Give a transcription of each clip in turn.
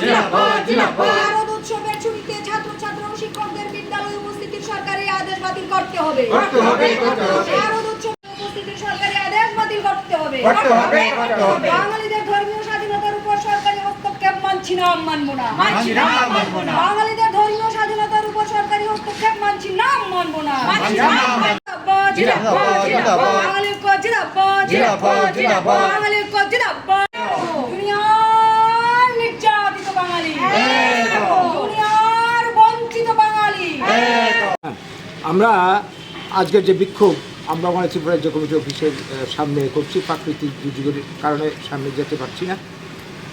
শারদ উৎসবের ছুটিতে ছাত্র ও শিক্ষকদের বিদ্যালয়ে উপস্থিতির সরকারি আদেশ বাতিল করতে হবে। শারদ উৎসবে উপস্থিতির সরকারি আদেশ বাতিল করতে হবে। বাঙালিদের ধর্মীয় স্বাধীনতার উপর সরকারি হস্তক্ষেপ মানছি না, মানব না। বাঙালিদের ধর্মীয় স্বাধীনতার উপর সরকারি হস্তক্ষেপ মানছি না, মানব না। বাঙালির কো জিন্দাবাদ, বাঙালির কো জিন্দাবাদ। দুনিয়ার নির্যাতিত বাঙালি, দুনিয়ার বঞ্চিত বাঙালি। আমরা আজকের যে বিক্ষোভ আমরা বাংলা ত্রিপুরা রাজ্য কমিটি অফিসের সামনে করছি, প্রাকৃতিক দুর্যোগের কারণে সামনে যেতে পারছি না।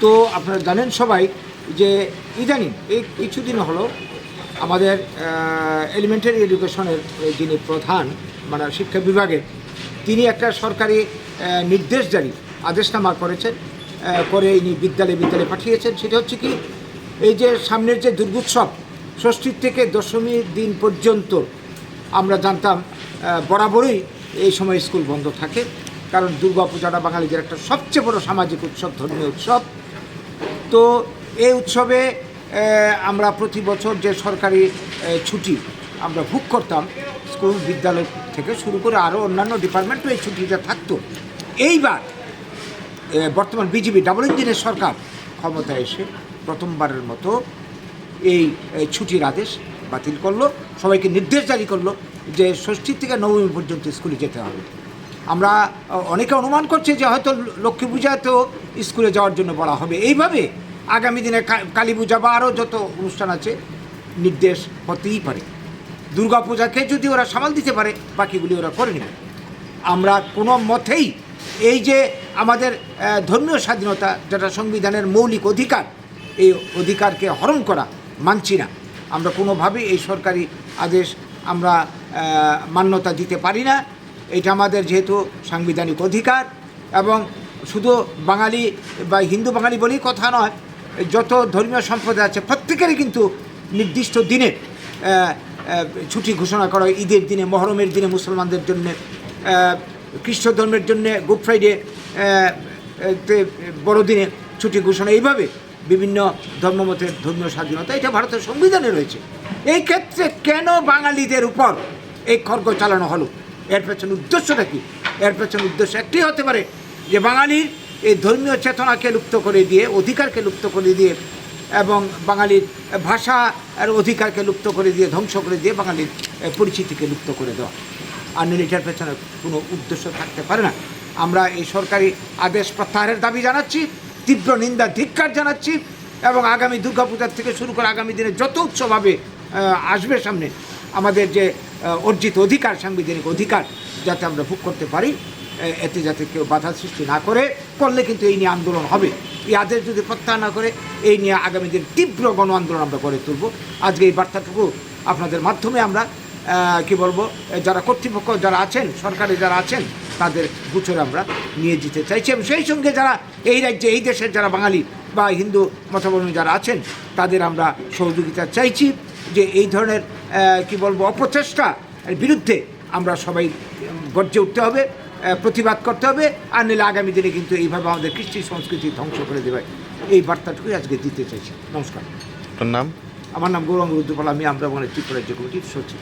তো আপনারা জানেন সবাই যে ইদানিং এই কিছুদিন হলো আমাদের এলিমেন্টারি এডুকেশনের যিনি প্রধান মানে শিক্ষা বিভাগের তিনি একটা সরকারি নির্দেশ জারি আদেশনামা করেছেন, করে ইনি বিদ্যালয়ে পাঠিয়েছেন। সেটা হচ্ছে কি, এই যে সামনের যে দুর্গোৎসব ষষ্ঠীর থেকে দশমীর দিন পর্যন্ত আমরা জানতাম বরাবরই এই সময় স্কুল বন্ধ থাকে, কারণ দুর্গাপূজাটা বাঙালিদের একটা সবচেয়ে বড় সামাজিক উৎসব, ধর্মীয় উৎসব। তো এই উৎসবে আমরা প্রতি বছর যে সরকারি ছুটি আমরা ভোগ করতাম, স্কুল বিদ্যালয় থেকে শুরু করে আরও অন্যান্য ডিপার্টমেন্টও এই ছুটিটা থাকতো। এইবার বর্তমান বিজেপি ডাবল ইঞ্জিনের সরকার ক্ষমতায় এসে প্রথমবারের মতো এই ছুটির আদেশ বাতিল করলো, সবাইকে নির্দেশ জারি করলো যে ষষ্ঠী থেকে নবমী পর্যন্ত স্কুলে যেতে হবে। আমরা অনেকে অনুমান করছি যে হয়তো লক্ষ্মী পূজাতেও স্কুলে যাওয়ার জন্য বলা হবে। এইভাবে আগামী দিনে কালী পূজা বা আরও যত অনুষ্ঠান আছে নির্দেশ হতেই পারে। দুর্গা পূজাকে যদি ওরা সামাল দিতে পারে, বাকিগুলি ওরা করে নেবে। আমরা কোনো মতেই এই যে আমাদের ধর্মীয় স্বাধীনতা, যেটা সংবিধানের মৌলিক অধিকার, এই অধিকারকে হরণ করা মানছি না। আমরা কোনোভাবেই এই সরকারি আদেশ আমরা মান্যতা দিতে পারি না। এটা আমাদের যেহেতু সাংবিধানিক অধিকার, এবং শুধু বাঙালি বা হিন্দু বাঙালি বলেই কথা নয়, যত ধর্মীয় সম্প্রদায় আছে প্রত্যেকেরই কিন্তু নির্দিষ্ট দিনে ছুটি ঘোষণা করা হয়। ঈদের দিনে, মহরমের দিনে মুসলমানদের জন্য, খ্রিস্ট ধর্মের জন্য গুড ফ্রাইডে, বড়দিনে ছুটি ঘোষণা, এইভাবে বিভিন্ন ধর্মমতের ধর্মীয় স্বাধীনতা এটা ভারতের সংবিধানে রয়েছে। এই ক্ষেত্রে কেন বাঙালিদের উপর এই খড়গ চালানো হলো? এর পেছনে উদ্দেশ্যটা কি? এর পেছনে উদ্দেশ্য একটি হতে পারে যে বাঙালির এই ধর্মীয় চেতনাকে লুপ্ত করে দিয়ে, অধিকারকে লুপ্ত করে দিয়ে, এবং বাঙালির ভাষা আর অধিকারকে লুপ্ত করে দিয়ে, ধ্বংস করে দিয়ে বাঙালির পরিচিতিকে লুপ্ত করে দেওয়া। আর এটার পেছনে কোনো উদ্দেশ্য থাকতে পারে না। আমরা এই সরকারি আদেশ প্রত্যাহারের দাবি জানাচ্ছি, তীব্র নিন্দা ধিক্কার জানাচ্ছি, এবং আগামী দুর্গাপূজার থেকে শুরু করে আগামী দিনে যত উৎসব হবে আসবে সামনে, আমাদের যে অর্জিত অধিকার, সাংবিধানিক অধিকার যাতে আমরা ভোগ করতে পারি, এতে যাতে কেউ বাধা সৃষ্টি না করলে কিন্তু এই নিয়ে আন্দোলন হবে। এই আদেশ যদি প্রত্যাহার না করে, এই নিয়ে আগামী দিন তীব্র গণ আন্দোলন আমরা গড়ে তুলব। আজকে এই বার্তাটুকু আপনাদের মাধ্যমে আমরা কি বলবো, যারা কর্তৃপক্ষ যারা আছেন, সরকারে যারা আছেন, তাদের গুছরে আমরা নিয়ে যেতে চাইছি, এবং সেই সঙ্গে যারা এই রাজ্যে, এই দেশের যারা বাঙালি বা হিন্দু মতাবলম্বী যারা আছেন, তাদের আমরা সহযোগিতা চাইছি যে এই ধরনের কি বলবো অপচেষ্টার বিরুদ্ধে আমরা সবাই গর্জে উঠতে হবে, প্রতিবাদ করতে হবে। আর নিলে আগামী দিনে কিন্তু এইভাবে আমাদের কৃষ্টি সংস্কৃতি ধ্বংস করে দেবে। এই বার্তাটুকুই আজকে দিতে চাইছি। নমস্কার। নাম? আমার নাম গৌরাঙ্গ রুদ্রপাল, আমি আমরা বাংলা ত্রিপুরা রাজ্য কমিটির সচিব।